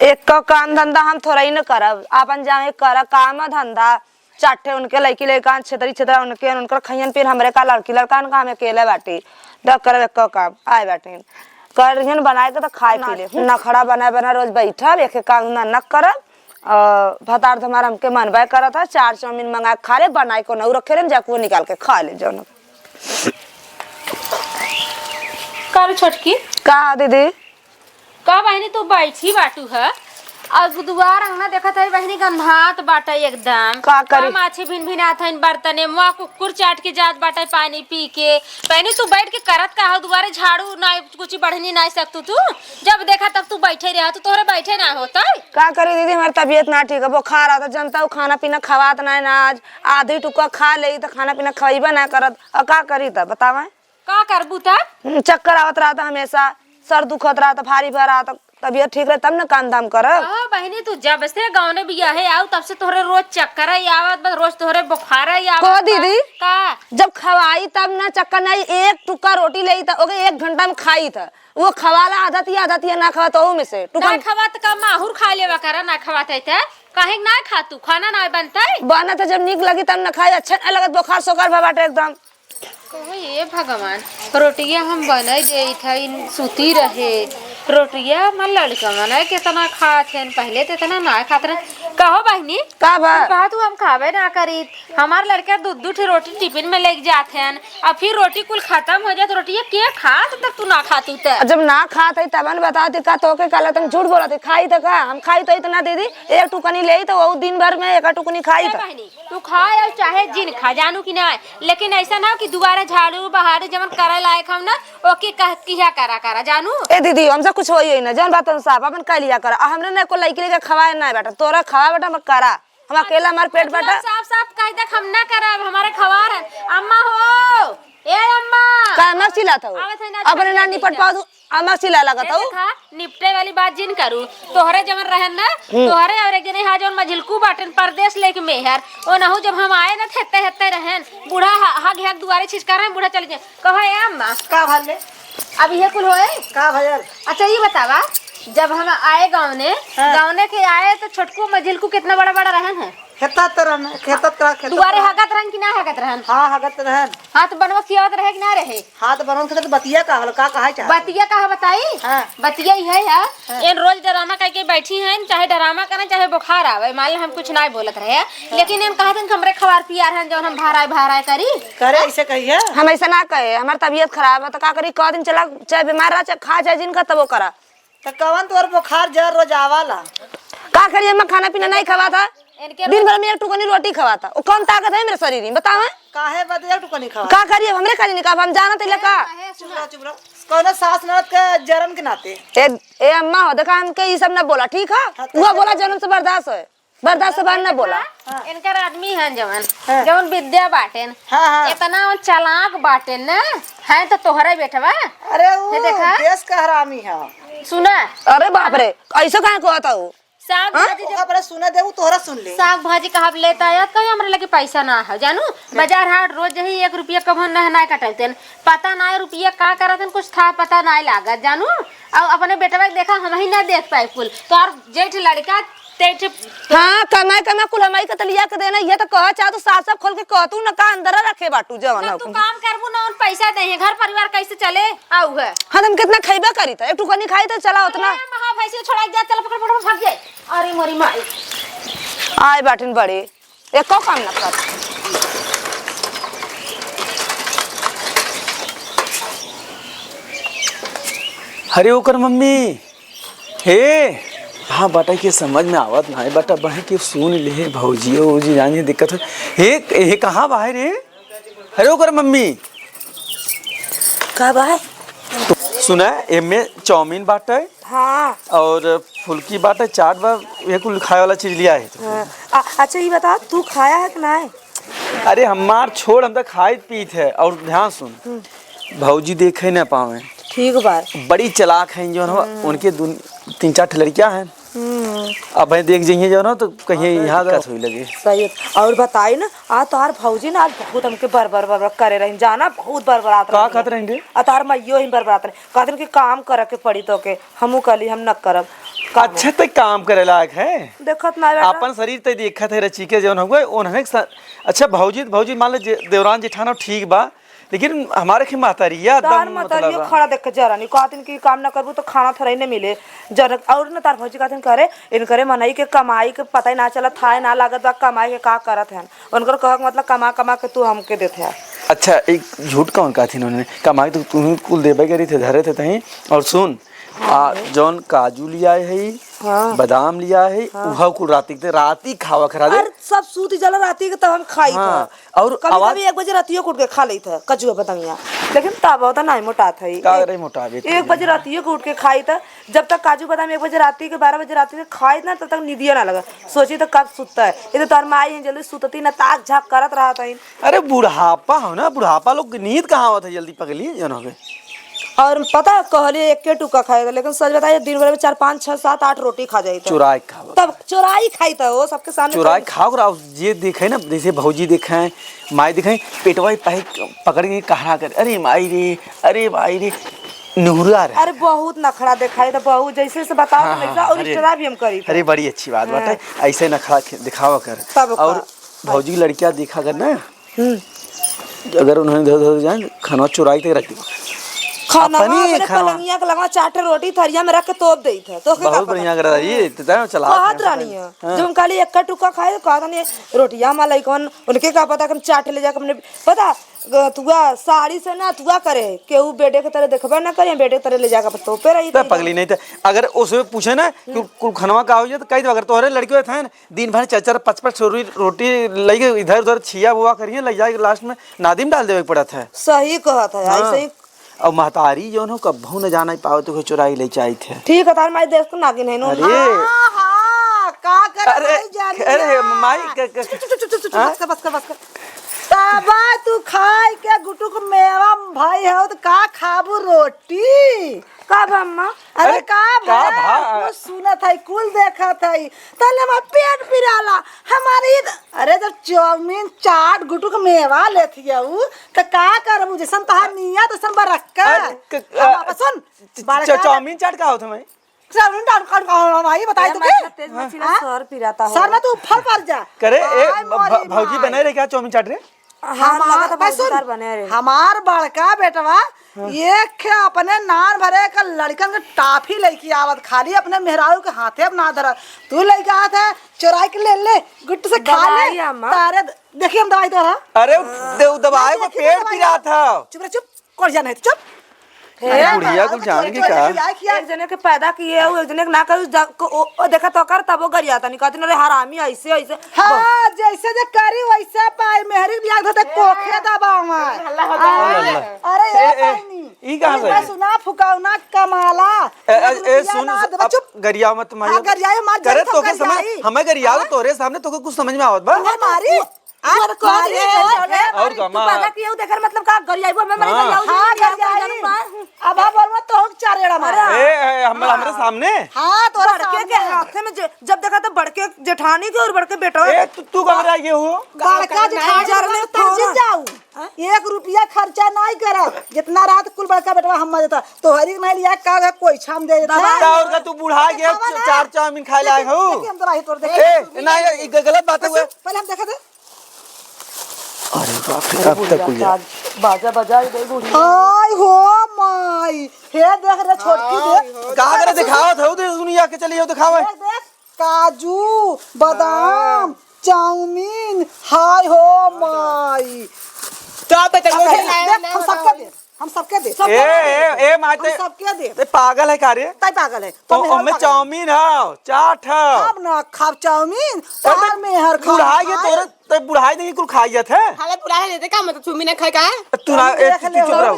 एक का काम धंधा हम थोड़ा ही न करब, अपन जाए कर काम धंधा चाटे उनके लड़की लड़का छेतरी छेतरा उनके उनकर खैन पीन हमरे का लड़की लड़का का हम अकेले बाटी द करब एक काम आए बाटी कर बनाए के तो खाए पी ले नखड़ा बना बना रोज बैठल एक काम न करब भतार हमारा हमके मनबा करत था 4 चाउमीन मंगा खा ले बनाए को न रखे रे जाके वो निकाल के खा ले जो कर छोटकी का दीदी का बहनी तू बैठी बाटू है और दुआर अंगना देखत है बहनी गंधात बाटे एकदम का करी माछी भिन भिनात है बर्तने मुआ कुकुर चाट के जात बाटे पानी पी के बहनी तू बैठ के करत का हो दुआरे झाड़ू ना कुछ बढ़नी ना सकतू तू जब देखा तब तू बैठे रहा तू तोहरे बैठे ना होता का करी दीदी हमारी तबीयत ना ठीक है बुखार आता जनता खाना पीना खवात ना आज आधी टुका खा ले तो खाना पीना खइबा ना करत और का करी तब बतावा का करबू तब चक्कर आवत रहा था हमेशा सर दुखत रहा था भारी भरा था तबीयत ठीक रहे तब ना काम धाम करब बहनी तू जब से गाँव में बिया है आओ तब से तोहरे रोज चक्कर आवत बस रोज तोहरे बुखार आवत को दीदी का जब खवाई तब ना चक्कर नहीं एक टुक्का रोटी ले था ओके 1 घंटा में खाई था वो खवाला आदत ही ना खवा तो में से ना खवात का माहुर खा लेवा करा ना खवात है काहे ना खा तू खाना ना बनता बना था जब निक लगी तब ना खाई अच्छा ना लगत बुखार सोकर बाटे एकदम ये भगवान रोटियां हम बनाई दे था सूती रहे रोटियां हमार लड़का मना कितना खाते हैं पहले तो इतना ना खाते रहे कहो बहनी का बा तू हम खावे ना करी हमार लड़का दूध रोटी टिफिन में लेके जाते हैं और फिर रोटी कुल खत्म हो जाए रोटियां क्या खात तब तू ना खाती जब ना खाते तब न बताती का तो के काला तुम झूठ बोलते खाई तो का हम खाई तो इतना दीदी एक टुकनी ले तो वो दिन भर में एक टुकनी खाई था तू खाए और चाहे जिन खा जानू कि ना लेकिन ऐसा ना कि दोबारा झाड़ू बहार जब करे लायक हम ना ओके किया करा जानू ए दीदी हमसे कुछ होई ना जौन बात साफ अपन कह लिया कर हमने ना को लड़की लेके खवाए ना बेटा तोरा खवा बेटा मत करा हम अकेला हमार पेट बेटा साफ साफ कह दे हम ना करब हमारे खवा रहे अम्मा हो ए अम्मा का मत चिल्लात हो अपने ना निपट पाऊ अम्मा चिल्ला लगत हो निपटे वाली बात जिन करू तोहरे जमन रहन ना तोहरे और एक जने हा जौन मझिलकू बाटन परदेश लेके मेहर ओ नहु जब हम आए ना थेते हेते रहन बूढ़ा हग हग दुआरे छिचका रहे बूढ़ा चल जाए कहो ए अम्मा का भले अब ये कुल होए का भयल अच्छा ये बतावा जब हम आए गाँव ने के आए तो छोटकू मझिलकू कितना बड़ा बड़ा रहन है दुआरे हगत रहन कि ना हगत रहन हां हगत रहन हाथ बनवा खियावत रहे कि ना रहे हाथ बनवा के तो बतिया का हल का कहा चाह बतिया का बताई हां बतिया ही है इन रोज ड्रामा करके बैठी हैं चाहे ड्रामा करना चाहे बुखार आवे मान हम कुछ ना बोलत रहे लेकिन इन कहत कि हमरे खवार पियार हैं जब हम भाराई करी करे ऐसे कहिए हम ऐसा ना कहे हमार तबीयत खराब है तो का करी क दिन चला चाहे बीमार रहा चाहे खा चाहे जिनका तब करा तो कवन तोर बुखार जर रोज आवाला का करिए मैं खाना पीना नहीं खवा था दिन भर में एक टुकनी रोटी खवाता वो कौन ताकत है मेरे शरीर में बताओ काहे बद एक टुकनी खवा का करिए हमरे करी नहीं का हम जानत है का चुप रहो कोनो सास ननद के जन्म के नाते ए अम्मा हो देखा हमके ये सब ना बोला ठीक है वो बोला जन्म से बर्दाश्त है बर्दाश्त से बाहर ना बोला इनकर आदमी है जवन विद्या बाटेन इतना चालाक बाटेन ना है तो तोहरा बेटवा अरे वो देश का हरामी है सुना अरे बाप रे ऐसे काहे कहता हूँ साग भाजी जब सुना देऊ तोहरा सुन ले साग भाजी कहाँ लेता है कहीं हमारे लगे पैसा ना है जानू बाजार हाट रोज ही 1 रुपया कब ना कटलते पता ना रुपया का करते कुछ था पता ना लागत जानू और अपने बेटवा देखा हम ही ना देख पाए कुल तो और जेठ लड़का हाँ कमाई कुल हमारी का लिया के देना ये तो कह चाह तो साफ साफ खोल के कह तू ना का अंदर रखे बाटू जवन तू काम करबू ना उन पैसा दे घर परिवार कैसे चले आऊ है हां हम कितना खइबा करी त एक टुकनी खाई त चला उतना हां भैंसी छोड़ा जा चल पकड़ पकड़ भाग जाए अरे मोरी माई आए बाटिन बड़े एक को काम ना कर अरे ओकर मम्मी हे हाँ बेटा के समझ में आवत ना है बेटा बहन के सुन ले भौजी जी जानी दिक्कत है हे कहाँ बाहर है अरे ओकर मम्मी का बाहर तो सुना एमे चाउमीन बाटे हाँ और फुल्की बाटे चाट बा ये कुल खाए वाला चीज लिया है अच्छा ये बता तू खाया है कि नहीं अरे हमार छोड़ हम तो खाए पीत है और ध्यान सुन भौजी देखे ना पावे ठीक बात बड़ी चालाक है जो ना उनके 3-4 लड़कियां हैं अब भाई देख जाइए जो ना तो कहीं यहाँ का थोड़ी लगे सही है और बताई ना आज तोहार भौजी ना आज बहुत हमके बर करे रही जाना बहुत बरबरात का कहत रहेंगे तार मैयो ही बरबरात रहे कहते कि काम करे के पड़ी तो के हमू कली हम न करब अच्छा तो काम करे लायक है। देखत ना बेटा अपन शरीर ते देखत है रची के जौन हुए उन्हें अच्छा भौजी मान ले देवरान जेठानो ठीक बा, लेकिन हमारे के मातारिया तार दम मतरियो मतलब खड़ा देख के जरा नहीं कहतिन कि काम ना करबू तो खाना थोड़ा ही नहीं मिले जरा। और ना तार भौजी कहतिन करे इनकरे मनई के कमाई के पता ही ना चलत था ना लागत बा कमाई के का करत है उनकर कह के मतलब कमा कमा के तू हमके देते है। अच्छा एक झूठ कौन कहा थी उन्होंने, कमाई तो तुम्हें कुल देबे करी थे धरे थे तहीं। और सुन जौन काजू लिया है हाँ। बादाम लिया है उहा कुल राती खावा खरा दे। अरे सब सूती जला राती के तब हम खाई हाँ, था और कभी आवाज- कभी 1 बजे रातियो उठ के खा ली था कजुआ बदंगिया, लेकिन तब होता नहीं मोटा था का रे मोटाबे 1 बजे रातियो को उठ के खाई था। जब तक काजू बादाम 1 बजे राती के 12 बजे राती के खाई ना तब तक नींदिया ना लगा, सोची तो कब सुतता है। ये तो तार माई है जल्दी सुतती ना ताक झाक करत रहा था। अरे बुढ़ापा हो ना, बुढ़ापा लोग की नींद कहाँ होता है जल्दी पगली जन हो गए। और पता है कहली 1 टुका खाई था, लेकिन सच बताइए दिन भर में 4 5 6 7 8 रोटी खा जाई था। चुराई खाओ, तब चुराई खाई था वो सबके सामने चुराई खाओ और ये देखे ना जैसे भौजी देखे माई देखे पेटवा पाई पकड़ के कहा कर अरे माई रे अरे माई रे नूरा रे। अरे बहुत नखरा दिखाई था बहुत जैसे से बताओ हाँ, तो हाँ, वैसा और अरे- इतना भी हम करी था। अरे बड़ी अच्छी बात बात है, ऐसे नखरा दिखावा कर। तब का- और भौजी की लड़कियां देखा कर ना, अगर उन्होंने धो धो जाए खाना चुराई के रख दी खाना अपनी अपने खाना। पलंगिया के लगा 4 रोटी थरिया में रख के तोप देई था तो बहुत बढ़िया कर रही है चला कहत रानी है जब हम खाली 1 टुका खाए तो कहता नहीं रोटियां हमारा लइकन उनके का पता कि हम चाट ले जाके हमने पता तुआ साड़ी से ना तुआ करे केहू बेटे के तरह देखबे ना करे बेटे के तरह ले जाकर तोपे रही तो पगली नहीं था। अगर उसमें पूछे ना कि कुल खनवा का हो जाए तो कही दो, अगर तोहरे लड़के थे ना दिन भर 4-5 रोटी लगे इधर उधर छिया बुआ करिए ले जाए लास्ट में नादिम डाल देवे पड़ा था। सही कहत है ऐसे ही। और महतारी जो कभू न जाना पाओ तो चुराई ले चाहिए थे। ठीक है तार माई देख को नागिन है नो। अरे हां का कर अरे अरे माई बस कर ताबा तू खाई के गुटुक मेवा भाई हो तो का खाबू रोटी का अम्मा। अरे का भाई कुछ सुनत है कुल देखत है तले में पेट पिराला हमारी। अरे जब चाउमीन चाट गुटुक मेवा लेथिया उ त का करबू जैसन तहार नियत तसन बरक्का सुन चाउमीन चाट का होता मैं चाउमीन चाट का भाई बताई तो के तेज मछली सर पिराता हो सर में तू फल पर जा करे भौजी बने रे क्या चाउमीन चाट रे। हमार बड़का बेटवा एक अपने नान भरे का लड़कन के टाफी लेके आवत खाली अपने मेहरारू के हाथे अपना धर तू लेके आवत है चुराई के ले गुट से खा ले तारे देखिए हम दवाई दे रहा। अरे दवाई को पेट पिरा था। चुप रे चुप कौन जाने चुप बुढ़िया कुछ जान के का एक जने के पैदा किए एक जने के ना कर देखा तो कर तब वो गरिया नहीं कहती अरे हरामी ऐसे ऐसे। हां जैसे जे करी वैसे पाई मेहरी बियाह होते कोखे दबा हमार। अरे ई कहां से सुना फुकाउना कमाला ए सुन चुप गरिया मत मारियो गरिया मत करे तो के समझ हमें गरिया तोरे सामने तो कुछ समझ में आवत बा हमारी और कमा पता कियो देकर मतलब का गरियाबो में मरे गरियाबो। हां गरियाई अब आप बोलवा तो चारेड़ा मारे ए हमरे सामने। हां तोरा बड़के के हाथे में जब देखा तो बड़के जेठानी के और बड़के बेटा ए तू घबरा ये हो बड़का जेठानी जरने तो जाऊ 1 रुपया खर्चा नहीं करा जितना रात कुल बड़का बेटवा हम देता तो हरी नहीं लिया का कोई छाम दे देता और का तू बुढ़ा गया 4 चाउमीन खाए लाए हो। हम तो राही तोड़ दे ए ना ये गलत बात है। पहले हम देखा दे अरे बाप रे अब तक कुल बाजा बजा दे बूढ़ी हाय हो माई हे देख रे छोटकी देख का करे दिखाओ था उधर दुनिया के चलिए दिखावे देख काजू बादाम चाउमीन हाय हो माई तो आप हम सबके दे ए माते सबके दे ते पागल है का रे तै पागल है तो हमें चाउमीन है चाट है अब ना खाब चाउमीन तार में हर खा बुढ़ाई के तोरे ते बुढ़ाई नहीं कुल खाई जात है हाले बुला लेते का मतलब तुम ना खाए का तू ना चुप रहो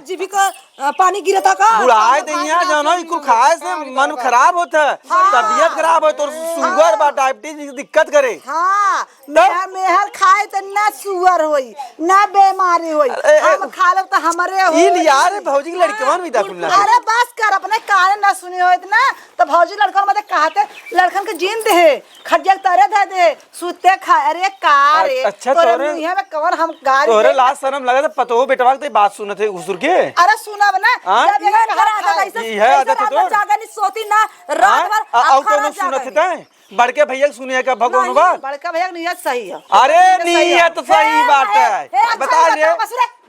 जीवी का पानी गिरता का बुढ़ाई दैया जानो कुल खाए से मन खराब होता है तबीयत खराब हो तो शुगर बा डायबिटीज दिक्कत करे। हां मेहर खाए त ना शुगर होई ना बीमारी होई हम खा लब त हमरे हो ई लिया रे भौजी की लड़कवन भी दाखिल ना। अरे बस कर अपने कान ना सुनी होत ना तो भौजी लड़कन मते कहते लड़कन के जीन दे खटिया तारे दे दे सुते खा अरे का रे अच्छा, तोरे तोरे- मुंह में कवर हम गाड़ी तोरे लाज शर्म लगा था पतो बेटवा के बात सुनत है घुसुर के। अरे सुना बना हाँ? जब ये घर खाता ये है आदत है तोर। जागा नहीं सोती ना रात भर और कोनो सुनत है बड़के भैया सुनिए का भगवान बात। बड़का भैया की नियत सही है। अरे नियत सही बात है बता रे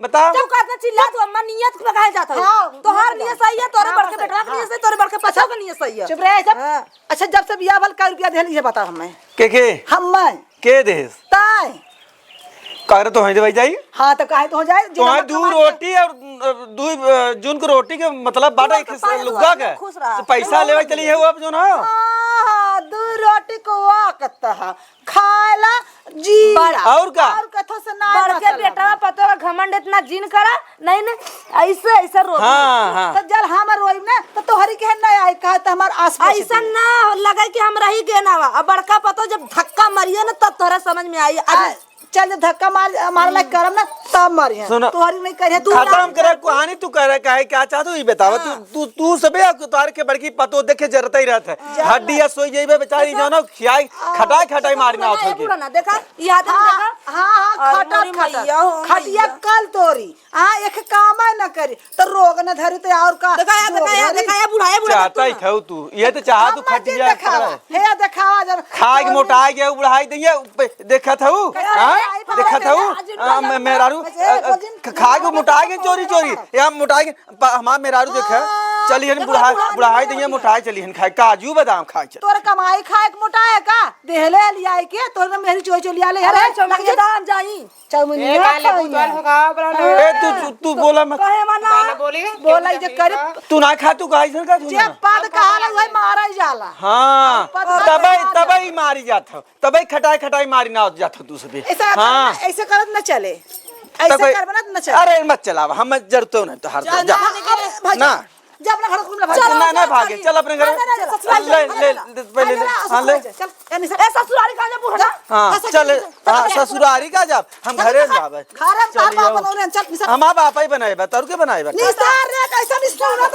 बता। तू कहता चिल्ला तू अम्मा नियत पे कहे जाता है हाँ, तोहार नियत सही है तोरे बड़के बेटवा के नियत सही तोरे बड़के पछा के नियत सही है। चुप रहे सब। अच्छा जब से बियाह भल का रुपया देली है बता हमें के हम मैं के देस ताई कर तो है दे भाई जाई हाँ तो काहे तो हो जाए तो है दू रोटी और दू जून को रोटी के मतलब बाटा एक लुग्गा के खुश रहा। तो पैसा लेवे चली है वो अब जो ना दू रोटी को वाकता है खाला जी और का और कथो से ना बड़के बेटवा पतो घमंड इतना जिन करा नहीं ना ऐसे ऐसे रो हाँ हाँ तो जल हम रोइब ना तो तोहरी के ना आई कहा तो हमार आस ऐसा ना लगे कि हम रही के ना अब बड़का पतो जब धक्का मारिए ना तब तोरा समझ में आई चल जब धक्का मार लायक करम ना तब मारिए सुनो। तोहरी नहीं करे तू खत्म करे कहानी तू कह रहा है क्या चाहतू ये बतावा तू तू सबे तार के बड़की पतो देखे जरत ही रहत है हड्डी या सोई जेबे बेचारी जो ना खियाई खटाई मारना होत के ना देखा ये हाथ में देखा हाँ खटा मोरी मैया हो, खटिया कल तोरी हाँ एक काम न करी तो रोग न धरी तो और का देखा बुढ़ाए चाहता ही खाऊ तू ये तो चाह तू खटिया हे देखावा जन खा के मोटा गया बुढ़ाई दिए देखा था देखा था मेहरारू खा के मोटा गए चोरी या मोटा गए हमार मेहरारू देखा चली हन बुढ़ाई दिए मोटाई चली हन खाए काजू बादाम खाए चल तोर कमाई खाए के मोटा है का देहले लिया के तोर में मेरी चोई चोली आले अरे चौमिन दाम जाई ए तू बोला मत कहे मना बोला जे कर तू ना खा तू खाई सन का तू जे पद कहाला वही मारा जाला हाँ तबई मारी जात हो तबई खटाई मारी ना जात हो तू सबे हाँ ऐसे करत न चले ऐसे करबे न चले अरे मत चलावा हम जरतो ना तो हर ना जा अपना घर घूम ना भागे चल अपने घर ले पहले हाँ ले ए ससुराली का जा बुढ़ा हाँ चल हाँ ससुरारी का जब हम घरे जावे खारम बाप बनौले चल हम बाप ही बनाए बा तोर के बनाए बा निसार रे कैसा निस्तार ना